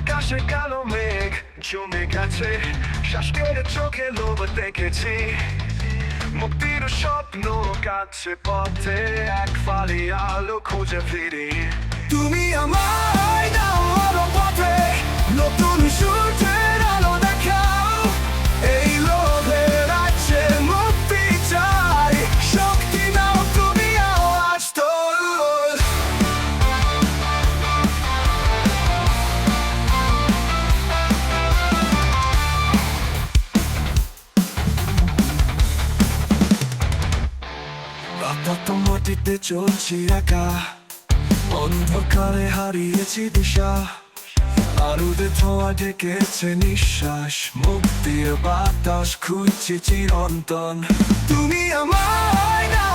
আকাশে কালো মেঘ জমে গেছে, শ্বাস কেড়ে চোখে লোভ দেখেছি। মুক্তির স্বপ্ন কাছে পথে, এক ফালি আলো খুঁজে ফিরি। তুমি আমায় দাও আলো পথে, নতুন সূর্যের আলো দেখাও। এই লোভের আছে মুক্তি চাই, শক্তি নাও তুমি আওয়াজ তোল। রাত মাটিতে চলছি একা, অন্ধকারে হারিয়েছি দিশা। আরুদে ধোঁয়া ঢেকেছে নিঃশ্বাস, মুক্তির বাতাস খুঁজছি চিরন্তন। তুমি আমার